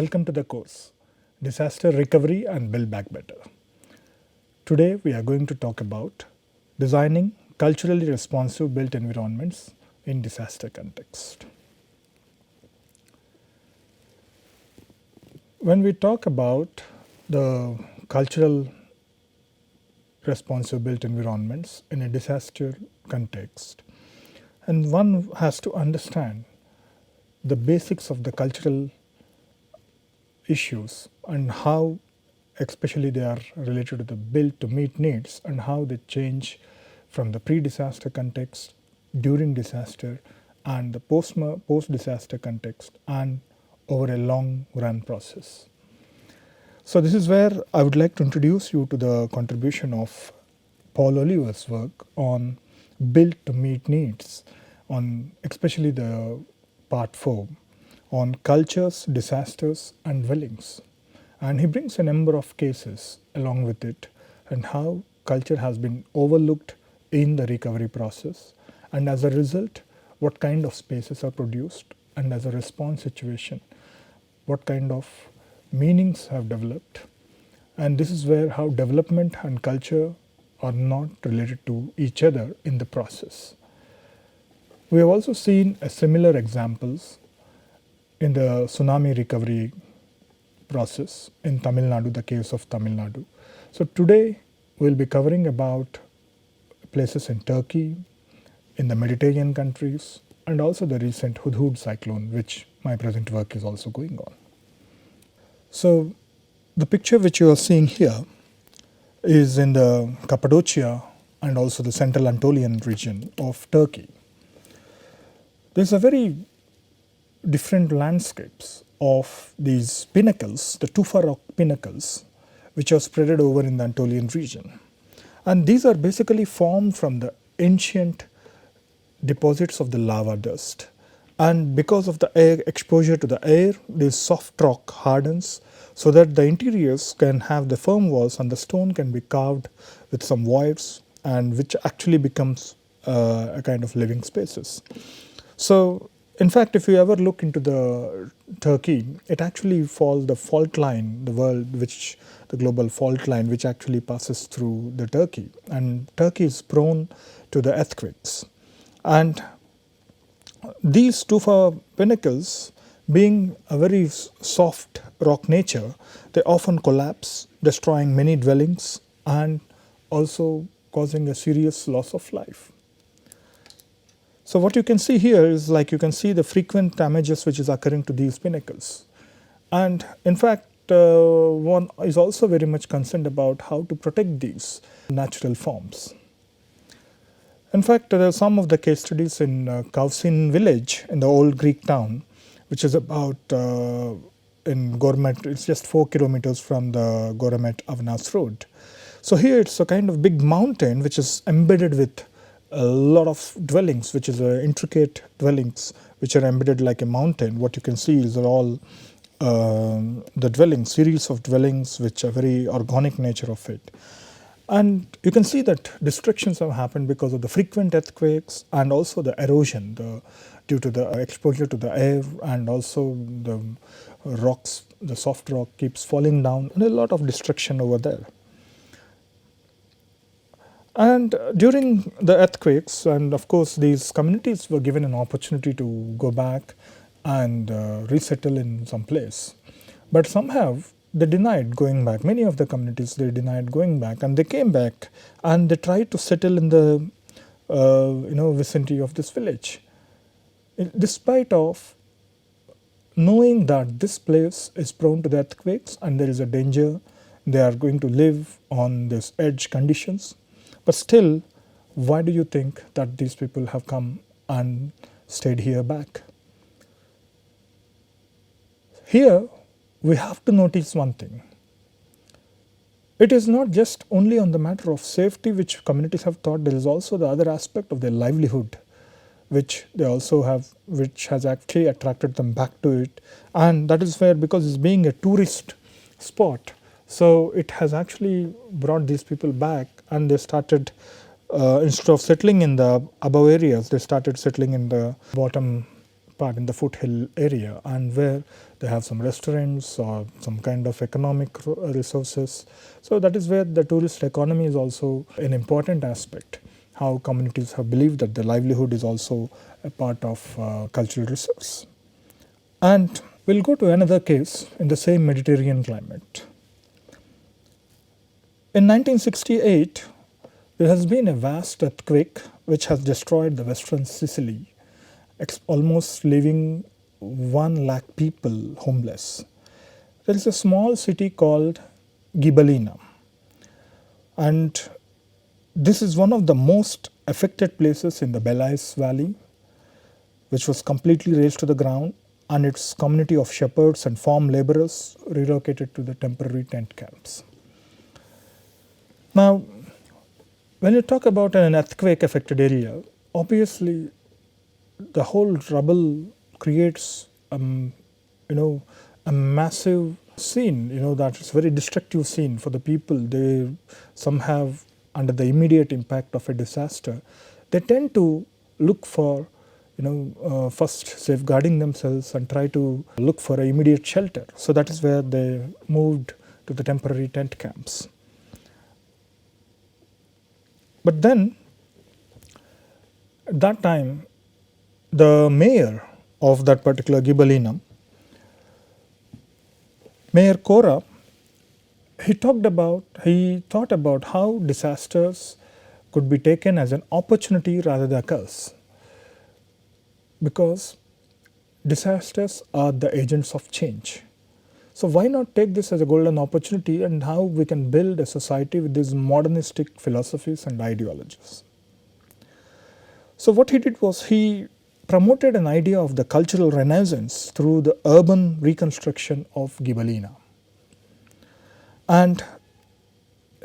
Welcome to the course, Disaster Recovery and Build Back Better. Today we are going to talk about designing culturally responsive built environments in disaster context. When we talk about the cultural responsive built environments in a disaster context, and one has to understand the basics of the cultural issues and how especially they are related to the built to meet needs and how they change from the pre-disaster context, during disaster and the post-disaster context and over a long run process. So this is where I would like to introduce you to the contribution of Paul Oliver's work on built to meet needs, on especially the part 4 on cultures, disasters and dwellings. And he brings a number of cases along with it and how culture has been overlooked in the recovery process, and as a result what kind of spaces are produced, and as a response situation what kind of meanings have developed. And this is where how development and culture are not related to each other in the process. We have also seen a similar examples in the tsunami recovery process in Tamil Nadu, the case of Tamil Nadu. So today we will be covering about places in Turkey, in the Mediterranean countries, and also the recent Hudhud cyclone, which my present work is also going on. So the picture which you are seeing here is in the Cappadocia and also the central Anatolian region of Turkey. There is a very different landscapes of these pinnacles, the Tufa rock pinnacles, which are spread over in the Anatolian region. And these are basically formed from the ancient deposits of the lava dust. And because of the air exposure to the air, this soft rock hardens so that the interiors can have the firm walls and the stone can be carved with some voids, and which actually becomes a kind of living spaces. So in fact, if you ever look into the Turkey, it actually falls the fault line, the world which the global fault line which actually passes through the Turkey, and Turkey is prone to the earthquakes. And these Tufa pinnacles, being a very soft rock nature, they often collapse, destroying many dwellings and also causing a serious loss of life. So what you can see here is, like, you can see the frequent damages which is occurring to these pinnacles. And in fact, one is also very much concerned about how to protect these natural forms. In fact, there are some of the case studies in Cavusin village in the old Greek town, which is about in Gormet, it's just 4 kilometers from the Goremet Avnas road. So here it's a kind of big mountain which is embedded with a lot of dwellings, which is intricate dwellings which are embedded like a mountain. What you can see is all the dwellings, series of dwellings which are very organic nature of it. And you can see that destructions have happened because of the frequent earthquakes and also the erosion due to the exposure to the air, and also the rocks, the soft rock keeps falling down, and a lot of destruction over there. And during the earthquakes, and of course these communities were given an opportunity to go back and resettle in some place, but somehow they denied going back. Many of the communities, they denied going back, and they came back and they tried to settle in the vicinity of this village, despite of knowing that this place is prone to the earthquakes and there is a danger, they are going to live on this edge conditions. But still, why do you think that these people have come and stayed here back? Here, we have to notice one thing. It is not just only on the matter of safety which communities have thought, there is also the other aspect of their livelihood which they also have, which has actually attracted them back to it. And that is where, because it's being a tourist spot, so it has actually brought these people back, and they started, instead of settling in the above areas, they started settling in the bottom part in the foothill area, and where they have some restaurants or some kind of economic resources. So that is where the tourist economy is also an important aspect, how communities have believed that their livelihood is also a part of cultural resource. And we'll go to another case in the same Mediterranean climate. In 1968, there has been a vast earthquake which has destroyed the western Sicily, almost leaving 1 lakh people homeless. There is a small city called Ghibellina, and this is one of the most affected places in the Belize Valley, which was completely razed to the ground, and its community of shepherds and farm laborers relocated to the temporary tent camps. Now, when you talk about an earthquake affected area, obviously the whole rubble creates a massive scene, that is very destructive scene for the people. Some have, under the immediate impact of a disaster, they tend to look for first safeguarding themselves and try to look for an immediate shelter. So that is where they moved to the temporary tent camps. But then, at that time, the mayor of that particular Ghibellina, Mayor Cora, he thought about how disasters could be taken as an opportunity rather than a curse, because disasters are the agents of change. So why not take this as a golden opportunity, and how we can build a society with these modernistic philosophies and ideologies. So what he did was he promoted an idea of the cultural renaissance through the urban reconstruction of Ghibellina. And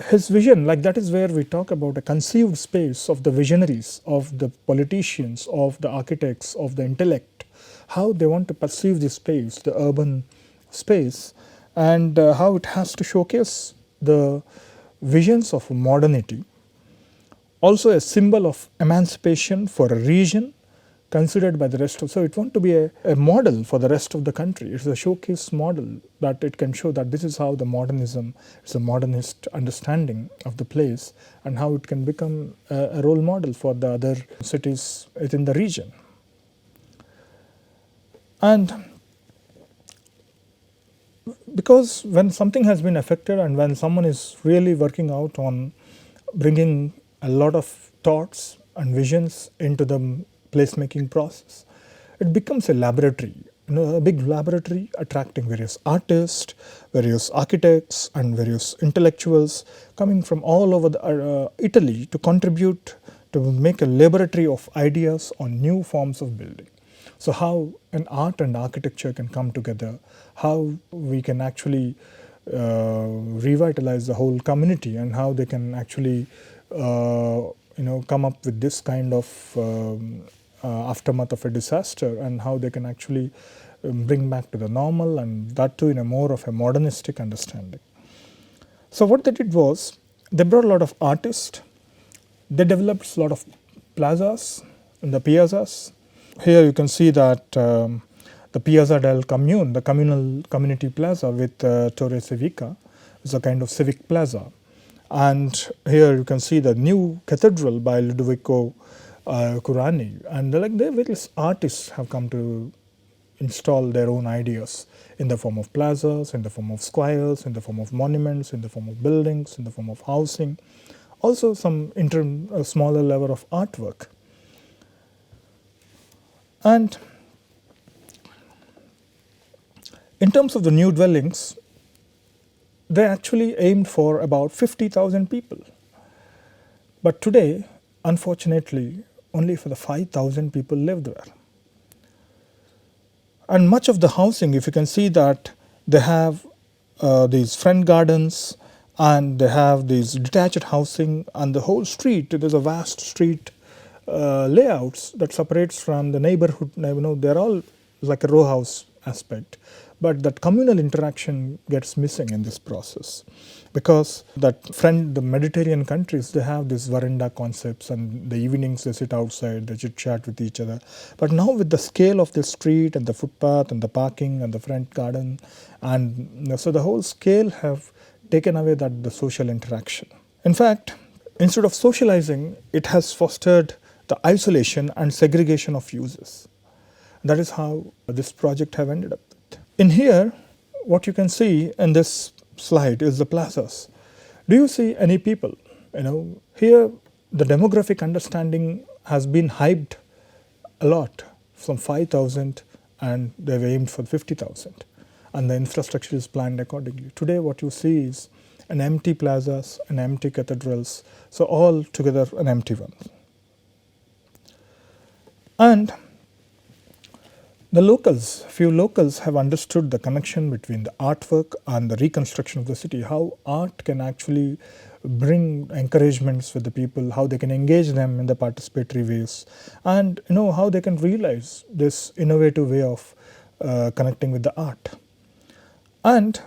his vision, that is where we talk about a conceived space of the visionaries, of the politicians, of the architects, of the intellect, how they want to perceive this space, the urban space, and how it has to showcase the visions of modernity. Also a symbol of emancipation for a region considered by the rest of, so it wants to be a model for the rest of the country. It's a showcase model that it can show that this is how the modernism, it's a modernist understanding of the place, and how it can become a role model for the other cities within the region. And because when something has been affected, and when someone is really working out on bringing a lot of thoughts and visions into the placemaking process, it becomes a laboratory, a big laboratory attracting various artists, various architects, and various intellectuals coming from all over Italy to contribute to make a laboratory of ideas on new forms of building. So how an art and architecture can come together, how we can actually revitalize the whole community, and how they can actually come up with this kind of aftermath of a disaster, and how they can actually bring back to the normal, and that too in a more of a modernistic understanding. So what they did was, they brought a lot of artists, they developed a lot of plazas and the piazzas. Here you can see that the Piazza del Comune, the community plaza with Torre Civica, is a kind of civic plaza. And here you can see the new cathedral by Ludovico Curani, and various artists have come to install their own ideas in the form of plazas, in the form of squares, in the form of monuments, in the form of buildings, in the form of housing, also some smaller level of artwork. And in terms of the new dwellings, they actually aimed for about 50,000 people. But today, unfortunately, only for the 5,000 people live there. And much of the housing, if you can see that they have these front gardens, and they have these detached housing, and the whole street, there's a vast street layouts that separates from the neighborhood. They're all like a row house aspect, but that communal interaction gets missing in this process, because the Mediterranean countries, they have these veranda concepts, and the evenings they sit outside, they chit chat with each other. But now with the scale of the street and the footpath and the parking and the front garden, and so the whole scale have taken away the social interaction. In fact, instead of socializing, it has fostered the isolation and segregation of users. That is how this project have ended up with. In here, what you can see in this slide is the plazas. Do you see any people? Here the demographic understanding has been hyped a lot, from 5,000, and they've aimed for 50,000, and the infrastructure is planned accordingly. Today what you see is an empty plazas and empty cathedrals, so all together an empty one. And few locals have understood the connection between the artwork and the reconstruction of the city, how art can actually bring encouragements with the people, how they can engage them in the participatory ways, and how they can realize this innovative way of connecting with the art. And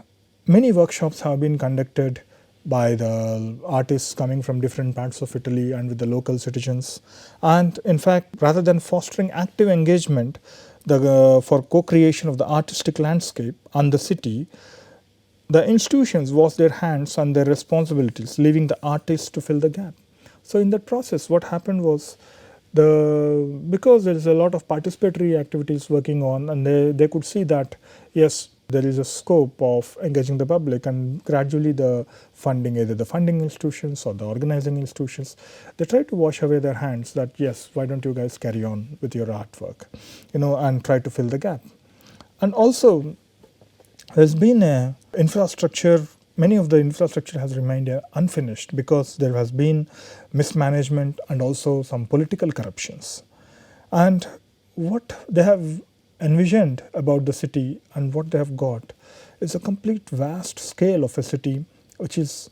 many workshops have been conducted by the artists coming from different parts of Italy and with the local citizens. And in fact, rather than fostering active engagement for co-creation of the artistic landscape and the city, the institutions wash their hands and their responsibilities, leaving the artists to fill the gap. So in that process, what happened was, because there is a lot of participatory activities working on, and they could see that yes, there is a scope of engaging the public, and gradually the funding, either the funding institutions or the organizing institutions, they try to wash away their hands that yes, why don't you guys carry on with your artwork, and try to fill the gap. And also there's been a infrastructure, many of the infrastructure has remained unfinished because there has been mismanagement and also some political corruptions. And what they have envisioned about the city and what they have got is a complete vast scale of a city which is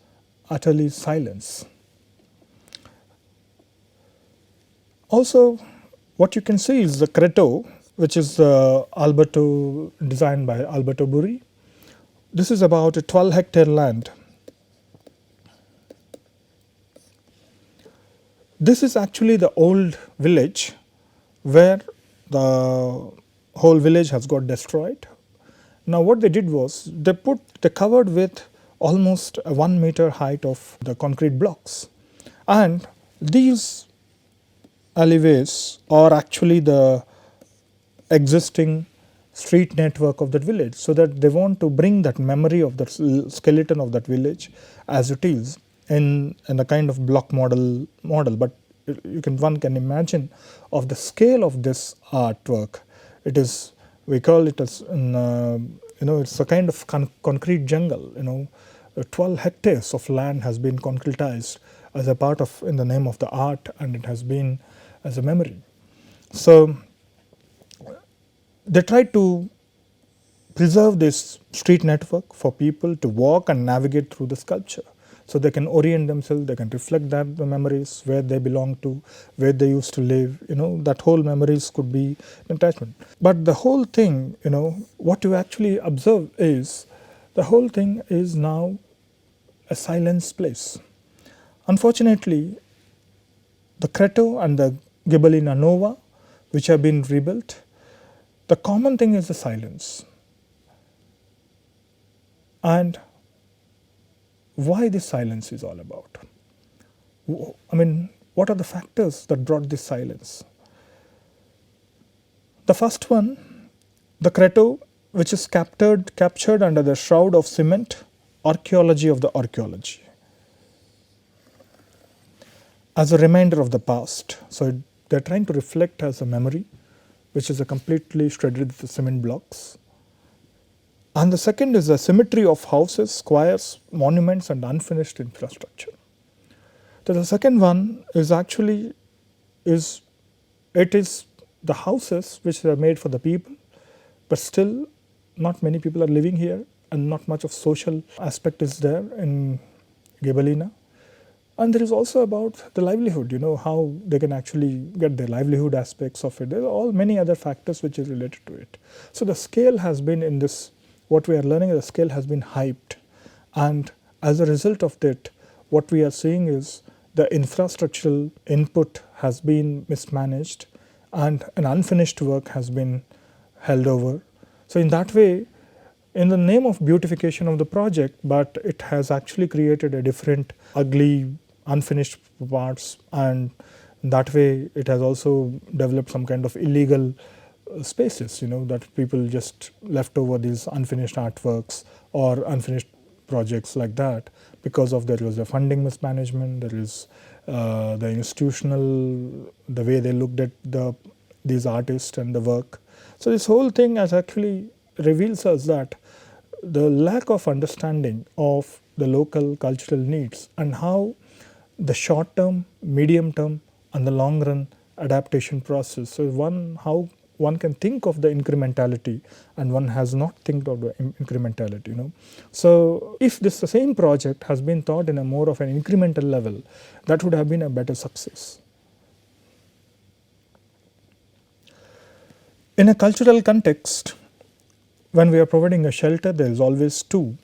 utterly silence. Also, what you can see is the Cretto, which is designed by Alberto Burri. This is about a 12-hectare land. This is actually the old village where the whole village has got destroyed. Now what they did was, they covered with almost a 1 meter height of the concrete blocks, and these alleyways are actually the existing street network of that village, so that they want to bring that memory of the skeleton of that village as it is in a kind of block model. But one can imagine of the scale of this artwork. It is, we call it as it's a kind of concrete jungle. 12 hectares of land has been concretized as a part of, in the name of the art, and it has been as a memory. So they try to preserve this street network for people to walk and navigate through the sculpture, so they can orient themselves, they can reflect the memories, where they belong to, where they used to live. That whole memories could be an attachment. But the whole thing, what you actually observe is, the whole thing is now a silence place. Unfortunately, the Cretto and the Ghibellina Nova, which have been rebuilt, the common thing is the silence. And why this silence is all about? I mean, what are the factors that brought this silence? The first one, the Cretto, which is captured under the shroud of cement, archaeology of the archaeology, as a reminder of the past. So they're trying to reflect as a memory, which is a completely shredded with the cement blocks. And the second is the symmetry of houses, squares, monuments, and unfinished infrastructure. So the second one is actually it is the houses which are made for the people, but still not many people are living here, and not much of social aspect is there in Ghibellina. And there is also about the livelihood, how they can actually get their livelihood aspects of it. There are many other factors which is related to it. So the scale has been in this what we are learning at the scale has been hyped, and as a result of that, what we are seeing is the infrastructural input has been mismanaged and an unfinished work has been held over. So in that way, in the name of beautification of the project, but it has actually created a different ugly unfinished parts, and in that way it has also developed some kind of illegal spaces, that people just left over these unfinished artworks or unfinished projects like that, because of there was a funding mismanagement, there is the institutional, the way they looked at these artists and the work. So this whole thing has actually reveals us that the lack of understanding of the local cultural needs and how the short term, medium term and the long run adaptation process. So how one can think of the incrementality and one has not think of the incrementality. So if the same project has been thought in a more of an incremental level, that would have been a better success. In a cultural context, when we are providing a shelter, there is always two,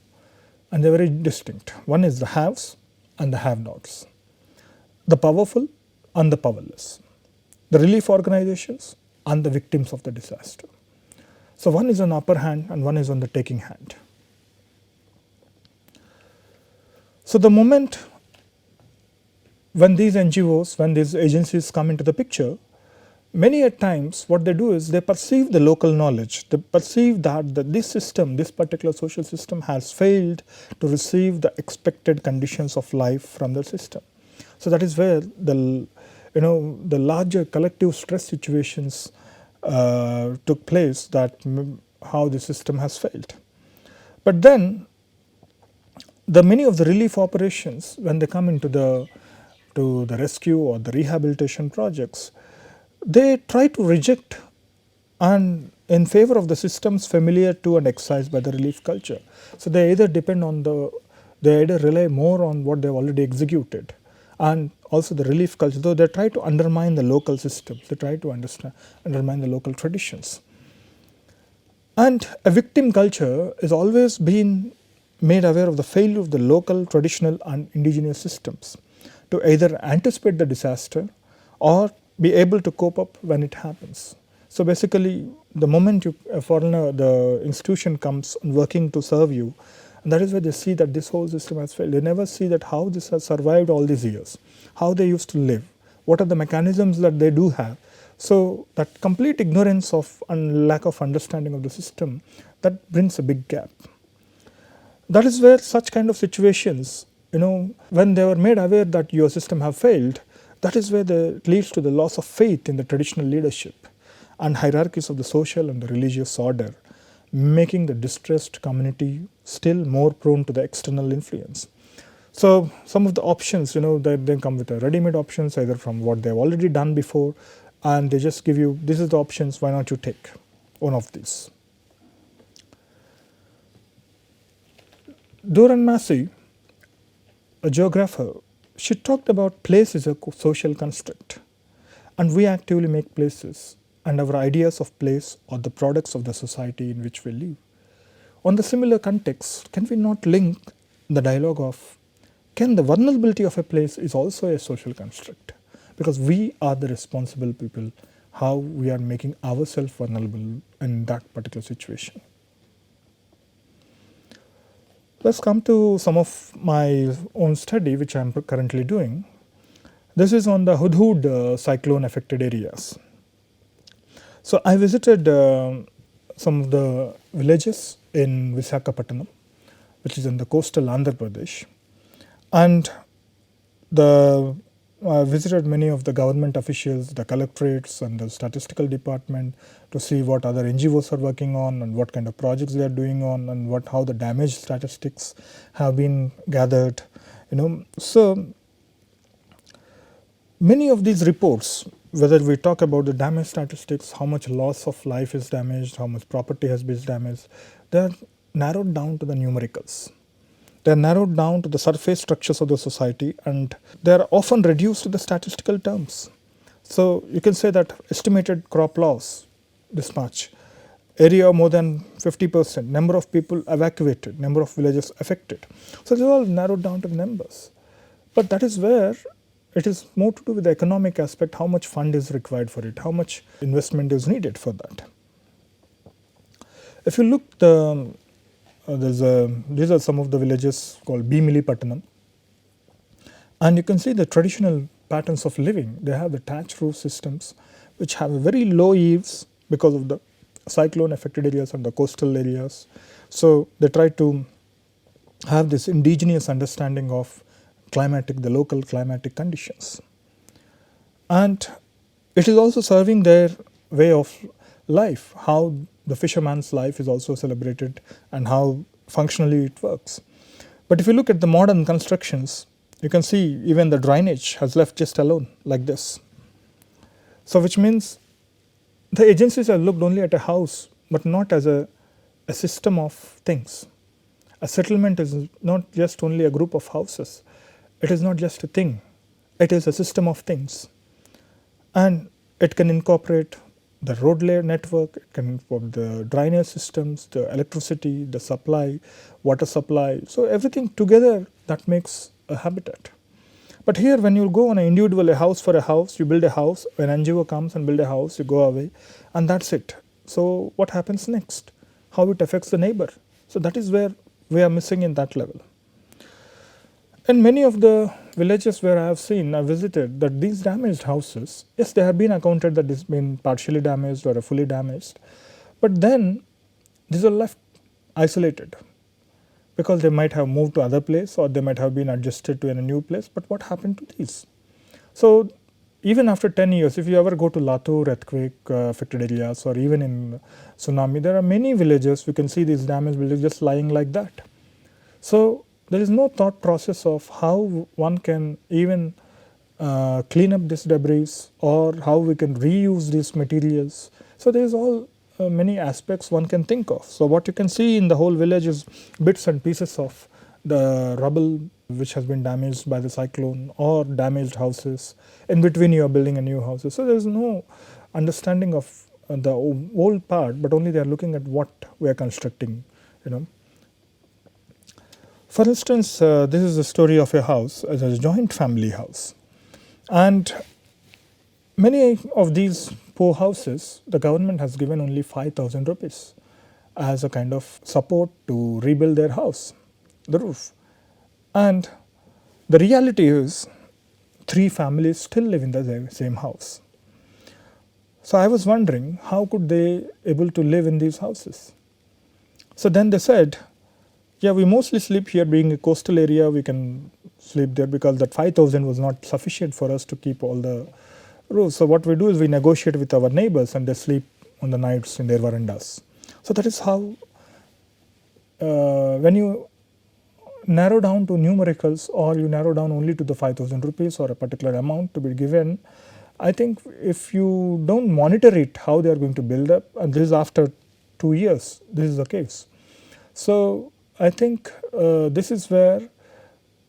and they are very distinct. One is the haves and the have-nots, the powerful and the powerless, the relief organizations and the victims of the disaster. So one is on the upper hand and one is on the taking hand. So the moment when these NGOs, when these agencies come into the picture, many at times what they do is they perceive the local knowledge, they perceive that this system, this particular social system has failed to receive the expected conditions of life from the system. So that is where the larger collective stress situations took place, that how the system has failed. But then many of the relief operations, when they come into the rescue or the rehabilitation projects, they try to reject and in favor of the systems familiar to and excised by the relief culture. So they either they either rely more on what they have already executed, and also the relief culture, though they try to undermine the local systems, they try to undermine the local traditions. And a victim culture is always been made aware of the failure of the local, traditional and indigenous systems to either anticipate the disaster or be able to cope up when it happens. So basically, the moment a foreigner, the institution comes working to serve you, and that is where they see that this whole system has failed. They never see that how this has survived all these years, how they used to live, what are the mechanisms that they do have. So that complete ignorance of and lack of understanding of the system, that brings a big gap. That is where such kind of situations, when they were made aware that your system have failed, that is where it leads to the loss of faith in the traditional leadership and hierarchies of the social and the religious order, making the distressed community still more prone to the external influence. So some of the options, they come with a ready-made options, either from what they've already done before, and they just give you, this is the options, why not you take one of these. Doreen Massey, a geographer, she talked about place is a social construct, and we actively make places, and our ideas of place are the products of the society in which we live. On the similar context, can we not link the dialogue of, can the vulnerability of a place is also a social construct? Because we are the responsible people, how we are making ourselves vulnerable in that particular situation. Let's come to some of my own study, which I am currently doing. This is on the Hudhud cyclone affected areas. So I visited some of the villages in Visakhapatnam, which is in the coastal Andhra Pradesh, and I visited many of the government officials, the collectorates and the statistical department to see what other NGOs are working on and what kind of projects they are doing on, and how the damage statistics have been gathered. So many of these reports, whether we talk about the damage statistics, how much loss of life is damaged, how much property has been damaged, they are narrowed down to the numericals. They are narrowed down to the surface structures of the society, and they are often reduced to the statistical terms. So you can say that estimated crop loss, this much, area more than 50%, number of people evacuated, number of villages affected. So these are all narrowed down to numbers. But that is where it is more to do with the economic aspect, how much fund is required for it, how much investment is needed for that. If you look, these are some of the villages called Bhimilipattanam, and you can see the traditional patterns of living. They have the thatch roof systems, which have very low eaves because of the cyclone affected areas and the coastal areas. So they try to have this indigenous understanding of the local climatic conditions. And it is also serving their way of life, how the fisherman's life is also celebrated and how functionally it works. But if you look at the modern constructions, you can see even the drainage has left just alone like this. So which means the agencies have looked only at a house, but not as a system of things. A settlement is not just only a group of houses. It is not just a thing. It is a system of things. And it can incorporate the road layer network, it can incorporate the drainage systems, the electricity, the supply, water supply. So everything together that makes a habitat. But here when you go on an individual, a house for a house, you build a house, when NGO comes and build a house, you go away and that's it. So what happens next? How it affects the neighbor? So that is where we are missing in that level. In many of the villages where I visited that these damaged houses, yes, they have been accounted that it's been partially damaged or fully damaged, but then these are left isolated because they might have moved to other place or they might have been adjusted to a new place, but what happened to these? So even after 10 years, if you ever go to Latur earthquake affected areas or even in tsunami, there are many villages, we can see these damaged villages just lying like that. So there is no thought process of how one can even clean up this debris or how we can reuse these materials. So there is all many aspects one can think of. So what you can see in the whole village is bits and pieces of the rubble which has been damaged by the cyclone or damaged houses. In between you are building a new house. So there is no understanding of the old part, but only they are looking at what we are constructing, you know. For instance, this is the story of a house, as a joint family house. And many of these poor houses, the government has given only 5,000 rupees as a kind of support to rebuild their house, the roof. And the reality is 3 families still live in the same house. So I was wondering how could they able to live in these houses. So then they said, yeah, we mostly sleep here, being a coastal area, we can sleep there because that 5,000 was not sufficient for us to keep all the roofs. So what we do is we negotiate with our neighbors and they sleep on the nights in their verandas. So that is how, when you narrow down to numericals or you narrow down only to the 5,000 rupees or a particular amount to be given, I think if you don't monitor it, how they are going to build up, and this is after 2 years, this is the case. So I think this is where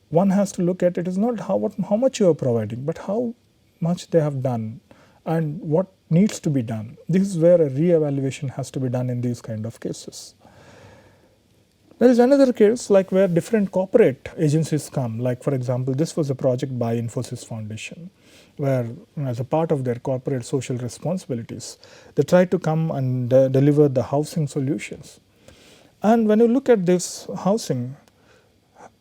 one has to look at it is not how much you are providing, but how much they have done and what needs to be done. This is where a re-evaluation has to be done in these kind of cases. There is another case like where different corporate agencies come, like for example, this was a project by Infosys Foundation, where as a part of their corporate social responsibilities, they try to come and deliver the housing solutions. And when you look at this housing,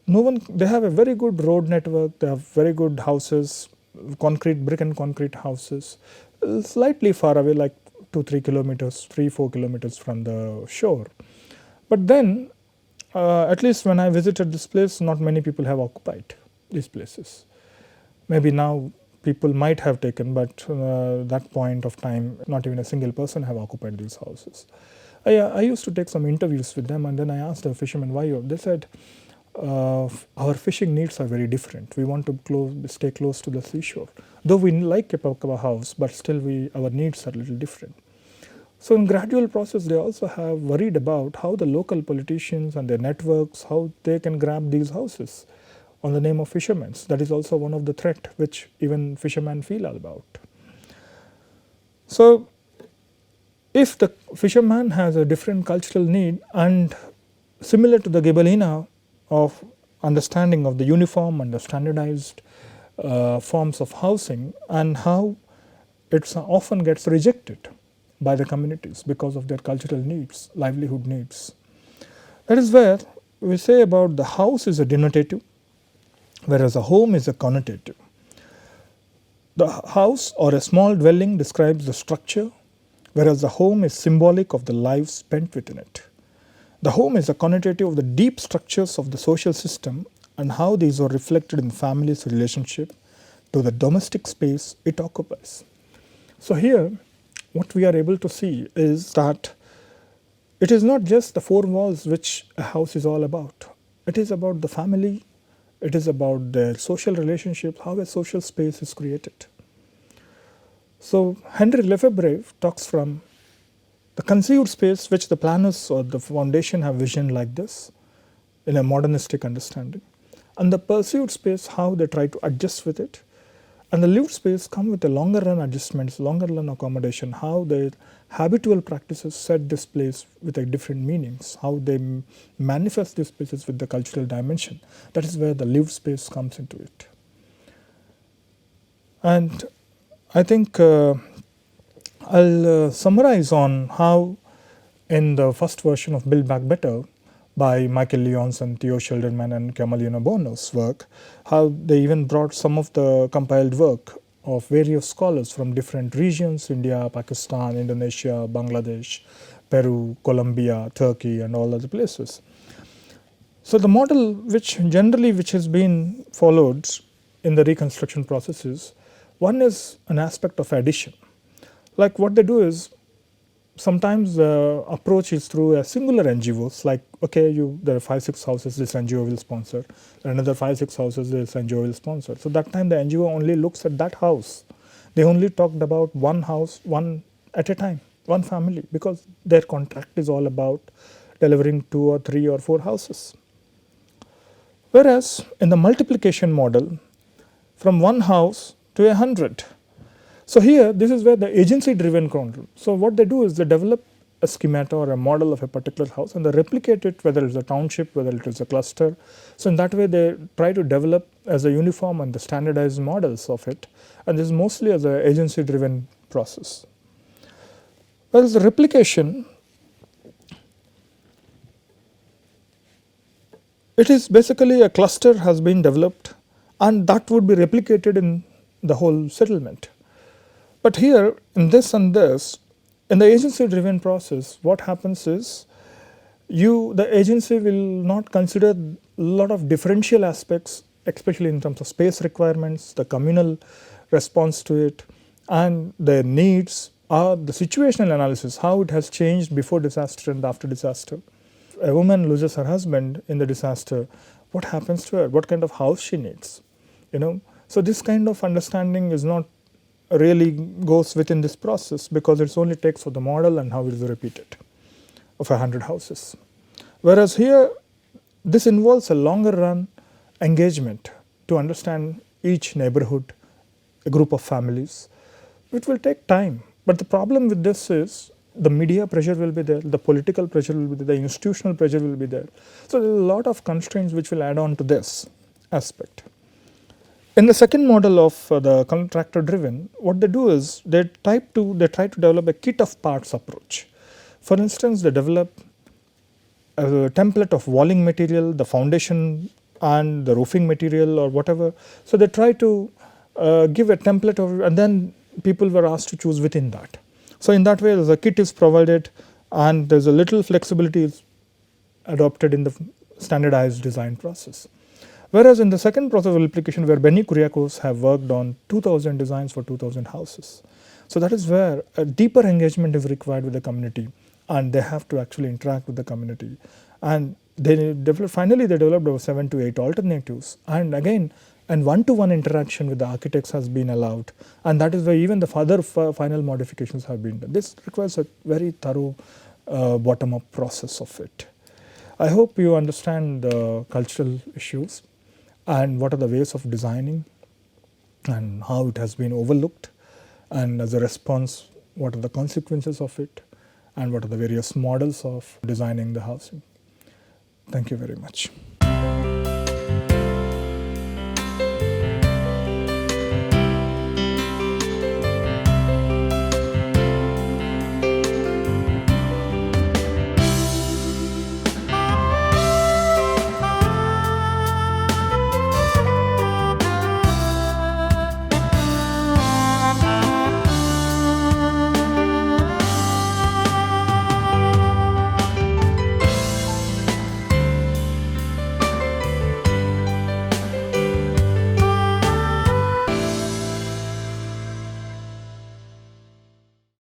they have a very good road network, they have very good houses, brick and concrete houses, slightly far away, like 2-3 kilometers, 3-4 kilometers from the shore. But then, at least when I visited this place, not many people have occupied these places. Maybe now people might have taken, but that point of time, not even a single person have occupied these houses. I used to take some interviews with them, and then I asked the fishermen why. They said, our fishing needs are very different. We want to stay close to the seashore. Though we like a house, but still our needs are a little different. So in gradual process, they also have worried about how the local politicians and their networks, how they can grab these houses on the name of fishermen. That is also one of the threat which even fishermen feel about. So If the fisherman has a different cultural need and similar to the Gibellina of understanding of the uniform and the standardized forms of housing, and how it often gets rejected by the communities because of their cultural needs, livelihood needs. That is where we say about the house is a denotative, whereas a home is a connotative. The house or a small dwelling describes the structure, whereas the home is symbolic of the life spent within it. The home is a connotative of the deep structures of the social system and how these are reflected in the family's relationship to the domestic space it occupies. So here, what we are able to see is that it is not just the four walls which a house is all about. It is about the family, it is about their social relationships, how a social space is created. So Henry Lefebvre talks from the conceived space which the planners or the foundation have visioned like this in a modernistic understanding, and the perceived space how they try to adjust with it, and the lived space come with a longer run adjustments, longer run accommodation, how their habitual practices set this place with a different meanings, how they manifest these spaces with the cultural dimension. That is where the lived space comes into it. And I think I'll summarize on how in the first version of Build Back Better by Michael Lyons and Theo Schilderman and Camalino Bono's work, how they even brought some of the compiled work of various scholars from different regions, India, Pakistan, Indonesia, Bangladesh, Peru, Colombia, Turkey, and all other places. So the model which has been followed in the reconstruction processes, one is an aspect of addition. Like what they do is, sometimes the approach is through a singular NGOs, like okay, there are 5-6 houses this NGO will sponsor, another 5-6 houses this NGO will sponsor. So that time the NGO only looks at that house. They only talked about one house, one at a time, one family, because their contract is all about delivering 2 or 3 or 4 houses. Whereas in the multiplication model, from one house to 100. So here, this is where the agency-driven control. So what they do is they develop a schemata or a model of a particular house and they replicate it, whether it's a township, whether it is a cluster. So in that way, they try to develop as a uniform and the standardized models of it. And this is mostly as an agency-driven process. Whereas the replication, it is basically a cluster has been developed and that would be replicated in the whole settlement. But here in this and this, in the agency driven process, what happens is the agency will not consider a lot of differential aspects, especially in terms of space requirements, the communal response to it, and their needs, or the situational analysis, how it has changed before disaster and after disaster. A woman loses her husband in the disaster, what happens to her? What kind of house she needs? So this kind of understanding is not really goes within this process because it only takes for the model and how it is repeated of 100 houses. Whereas here, this involves a longer run engagement to understand each neighborhood, a group of families. It will take time. But the problem with this is the media pressure will be there, the political pressure will be there, the institutional pressure will be there. So there are a lot of constraints which will add on to this aspect. In the second model of the contractor driven, what they do is they try to develop a kit of parts approach. For instance, they develop a template of walling material, the foundation and the roofing material or whatever. So they try to give a template of, and then people were asked to choose within that. So in that way, the kit is provided and there's a little flexibility is adopted in the standardized design process. Whereas in the second process of replication, where Benny Kuriakos have worked on 2,000 designs for 2,000 houses. So that is where a deeper engagement is required with the community and they have to actually interact with the community. And finally they developed over 7 to 8 alternatives. And again, and one-to-one interaction with the architects has been allowed. And that is where even the further final modifications have been done. This requires a very thorough bottom-up process of it. I hope you understand the cultural issues and what are the ways of designing and how it has been overlooked, and as a response, what are the consequences of it, and what are the various models of designing the housing. Thank you very much.